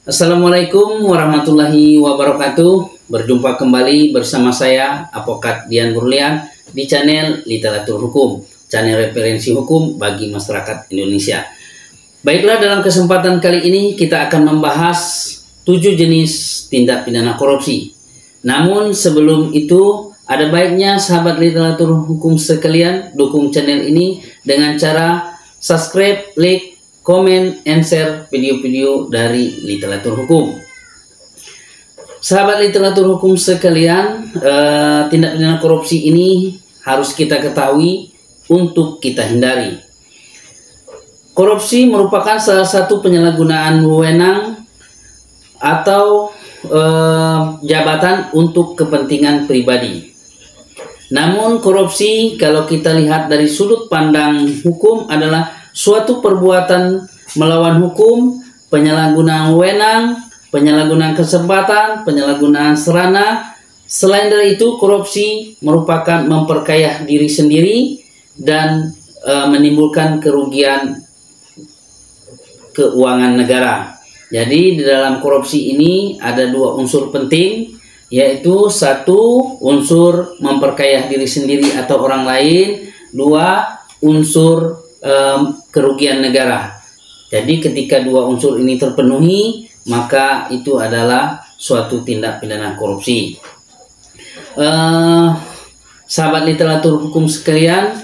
Assalamualaikum warahmatullahi wabarakatuh. Berjumpa kembali bersama saya, Advokat Dian Burlian, di channel Literatur Hukum, channel referensi hukum bagi masyarakat Indonesia. Baiklah, dalam kesempatan kali ini kita akan membahas 7 jenis tindak pidana korupsi. Namun sebelum itu, ada baiknya sahabat literatur hukum sekalian dukung channel ini dengan cara subscribe, like, komen, and share video-video dari literatur hukum. Sahabat literatur hukum sekalian, tindak pidana korupsi ini harus kita ketahui untuk kita hindari. Korupsi merupakan salah satu penyalahgunaan wewenang atau jabatan untuk kepentingan pribadi. Namun korupsi kalau kita lihat dari sudut pandang hukum adalah suatu perbuatan melawan hukum, penyalahgunaan wewenang, penyalahgunaan kesempatan, penyalahgunaan sarana. Selain dari itu, korupsi merupakan memperkaya diri sendiri dan menimbulkan kerugian keuangan negara. Jadi di dalam korupsi ini ada 2 unsur penting, yaitu 1 unsur memperkaya diri sendiri atau orang lain, 2 unsur kerugian negara. Jadi ketika 2 unsur ini terpenuhi, maka itu adalah suatu tindak pidana korupsi. Sahabat literatur hukum sekalian,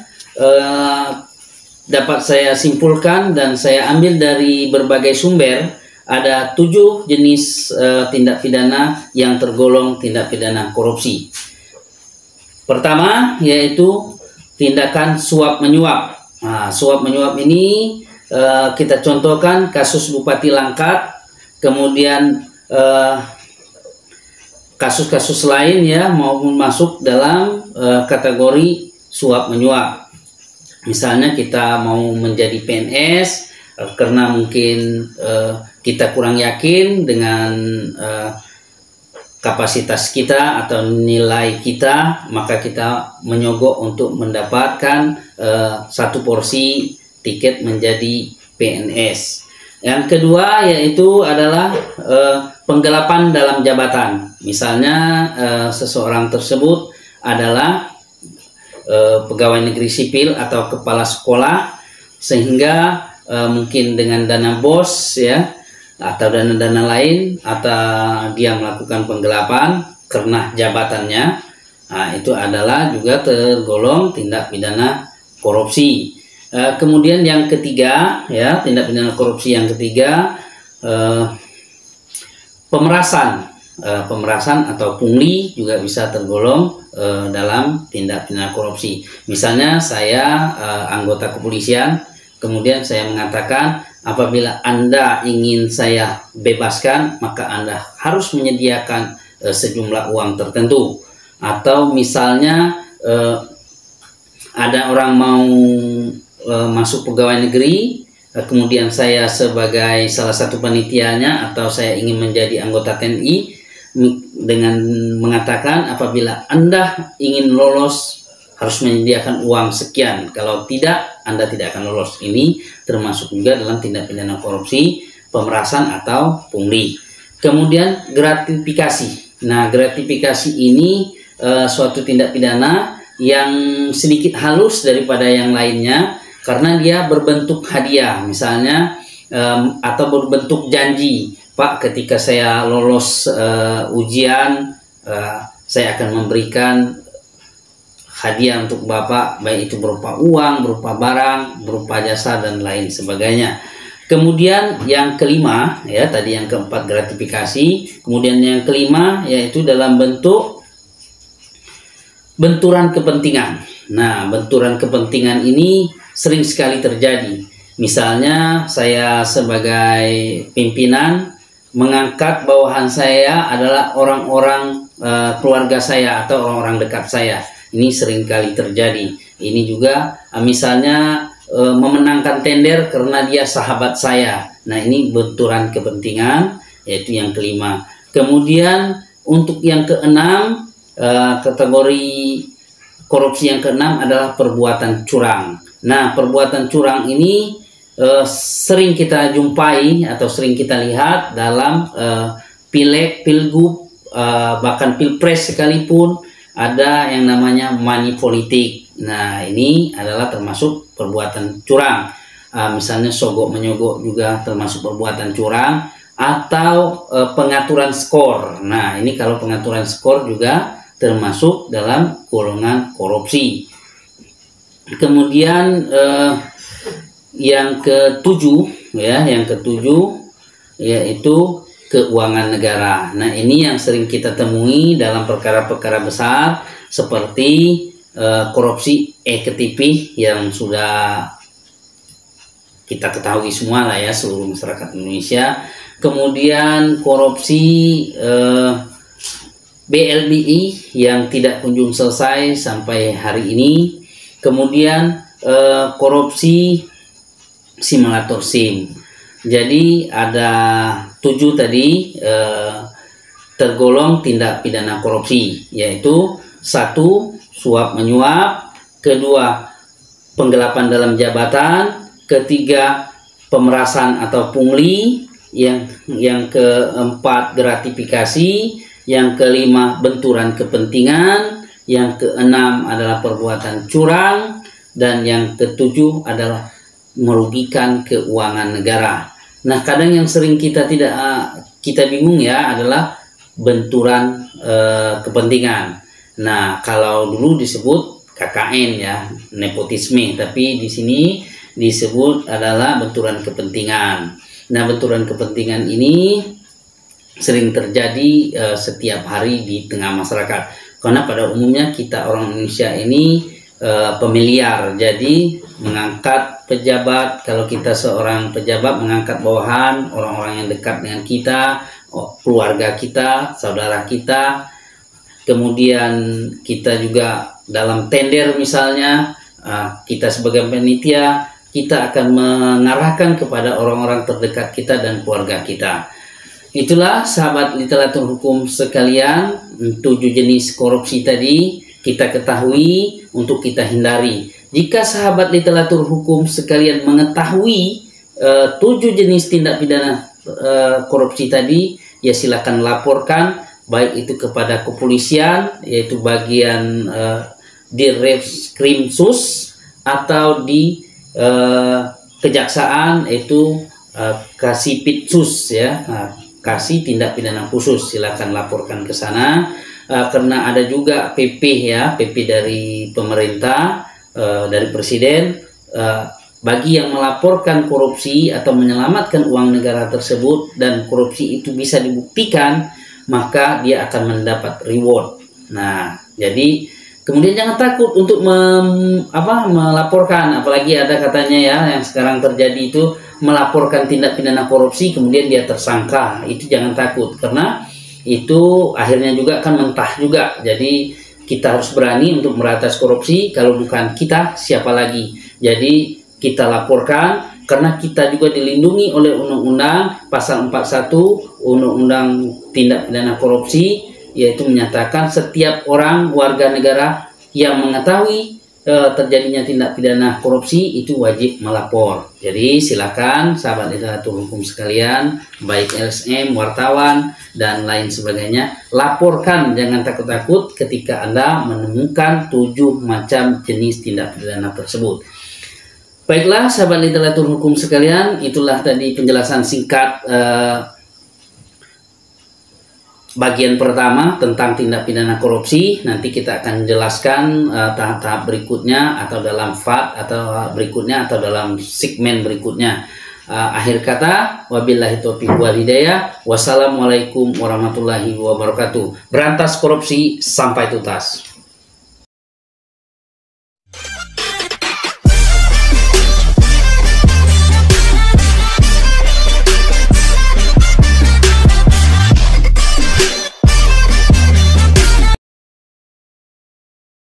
dapat saya simpulkan dan saya ambil dari berbagai sumber, ada 7 jenis tindak pidana yang tergolong tindak pidana korupsi. Pertama, yaitu tindakan suap menyuap. Nah, suap menyuap ini kita contohkan kasus Bupati Langkat, kemudian kasus-kasus lain ya maupun masuk dalam kategori suap menyuap. Misalnya kita mau menjadi PNS karena mungkin kita kurang yakin dengan kapasitas kita atau nilai kita, maka kita menyogok untuk mendapatkan 1 porsi tiket menjadi PNS. Yang kedua yaitu adalah penggelapan dalam jabatan. Misalnya seseorang tersebut adalah pegawai negeri sipil atau kepala sekolah, sehingga mungkin dengan dana BOS ya atau dana-dana lain, atau dia melakukan penggelapan karena jabatannya. Nah, itu adalah juga tergolong tindak pidana korupsi. Kemudian yang ketiga ya, tindak pidana korupsi yang ketiga, pemerasan atau pungli juga bisa tergolong dalam tindak pidana korupsi. Misalnya saya anggota kepolisian, kemudian saya mengatakan apabila Anda ingin saya bebaskan, maka Anda harus menyediakan sejumlah uang tertentu. Atau misalnya ada orang mau masuk pegawai negeri, kemudian saya sebagai salah satu panitianya atau saya ingin menjadi anggota TNI, dengan mengatakan apabila Anda ingin lolos harus menyediakan uang sekian, kalau tidak Anda tidak akan lolos. Ini termasuk juga dalam tindak pidana korupsi, pemerasan atau pungli. Kemudian gratifikasi. Nah, gratifikasi ini suatu tindak pidana yang sedikit halus daripada yang lainnya karena dia berbentuk hadiah, misalnya atau berbentuk janji. Pak, ketika saya lolos ujian, saya akan memberikan hadiah untuk Bapak, baik itu berupa uang, berupa barang, berupa jasa, dan lain sebagainya. Kemudian yang kelima, ya tadi yang keempat gratifikasi, kemudian yang kelima yaitu dalam bentuk benturan kepentingan. Nah, benturan kepentingan ini sering sekali terjadi. Misalnya saya sebagai pimpinan mengangkat bawahan saya adalah orang-orang keluarga saya atau orang-orang dekat saya. Ini sering kali terjadi. Ini juga misalnya memenangkan tender karena dia sahabat saya. Nah, ini benturan kepentingan, yaitu yang kelima. Kemudian untuk yang keenam, kategori korupsi yang keenam adalah perbuatan curang. Nah, perbuatan curang ini sering kita jumpai atau sering kita lihat dalam pileg, pilgub, bahkan pilpres sekalipun ada yang namanya money politik. Nah, ini adalah termasuk perbuatan curang. Misalnya sogok menyogok juga termasuk perbuatan curang, atau pengaturan skor. Nah, ini kalau pengaturan skor juga termasuk dalam golongan korupsi. Kemudian yang ketujuh yaitu keuangan negara. Nah, ini yang sering kita temui dalam perkara-perkara besar seperti korupsi ektp yang sudah kita ketahui semua lah ya, seluruh masyarakat Indonesia. Kemudian korupsi BLBI yang tidak kunjung selesai sampai hari ini. Kemudian korupsi simulator SIM. Jadi ada 7 tadi tergolong tindak pidana korupsi, yaitu 1. Suap menyuap, 2. Penggelapan dalam jabatan, 3. Pemerasan atau pungli, yang keempat gratifikasi, yang kelima benturan kepentingan, yang keenam adalah perbuatan curang, dan yang ketujuh adalah merugikan keuangan negara. Nah, kadang yang sering kita bingung ya adalah benturan kepentingan. Nah, kalau dulu disebut KKN ya, nepotisme, tapi di sini disebut adalah benturan kepentingan. Nah, benturan kepentingan ini sering terjadi setiap hari di tengah masyarakat. Karena pada umumnya kita orang Indonesia ini pemiliar, jadi mengangkat pejabat. Kalau kita seorang pejabat, mengangkat bawahan, orang-orang yang dekat dengan kita, keluarga kita, saudara kita. Kemudian kita juga dalam tender misalnya, kita sebagai panitia, kita akan mengarahkan kepada orang-orang terdekat kita dan keluarga kita. Itulah sahabat literatur hukum sekalian, 7 jenis korupsi tadi kita ketahui untuk kita hindari. Jika sahabat literatur hukum sekalian mengetahui 7 jenis tindak pidana korupsi tadi, ya silakan laporkan, baik itu kepada kepolisian, yaitu bagian Dirreskrimsus, atau di kejaksaan, yaitu Kasipitsus ya. Kasih tindak pidana khusus, silakan laporkan ke sana. Karena ada juga PP ya, PP dari pemerintah, dari presiden, bagi yang melaporkan korupsi atau menyelamatkan uang negara tersebut dan korupsi itu bisa dibuktikan, maka dia akan mendapat reward. Nah, jadi kemudian jangan takut untuk melaporkan, apalagi ada katanya ya yang sekarang terjadi itu melaporkan tindak pidana korupsi kemudian dia tersangka. Itu jangan takut, karena itu akhirnya juga akan mentah juga. Jadi kita harus berani untuk meratas korupsi. Kalau bukan kita, siapa lagi? Jadi kita laporkan, karena kita juga dilindungi oleh Undang-Undang Pasal 41 Undang-Undang Tindak Pidana Korupsi, yaitu menyatakan setiap orang warga negara yang mengetahui terjadinya tindak pidana korupsi itu wajib melapor. Jadi silakan sahabat literatur hukum sekalian, baik LSM, wartawan, dan lain sebagainya, laporkan, jangan takut-takut ketika Anda menemukan 7 macam jenis tindak pidana tersebut. Baiklah sahabat literatur hukum sekalian, itulah tadi penjelasan singkat bagian pertama tentang tindak pidana korupsi. Nanti kita akan jelaskan tahap-tahap berikutnya, atau dalam FAT atau berikutnya, atau dalam segmen berikutnya. Akhir kata, wabillahi taufiq wal hidayah. Wassalamualaikum warahmatullahi wabarakatuh. Berantas korupsi sampai tuntas.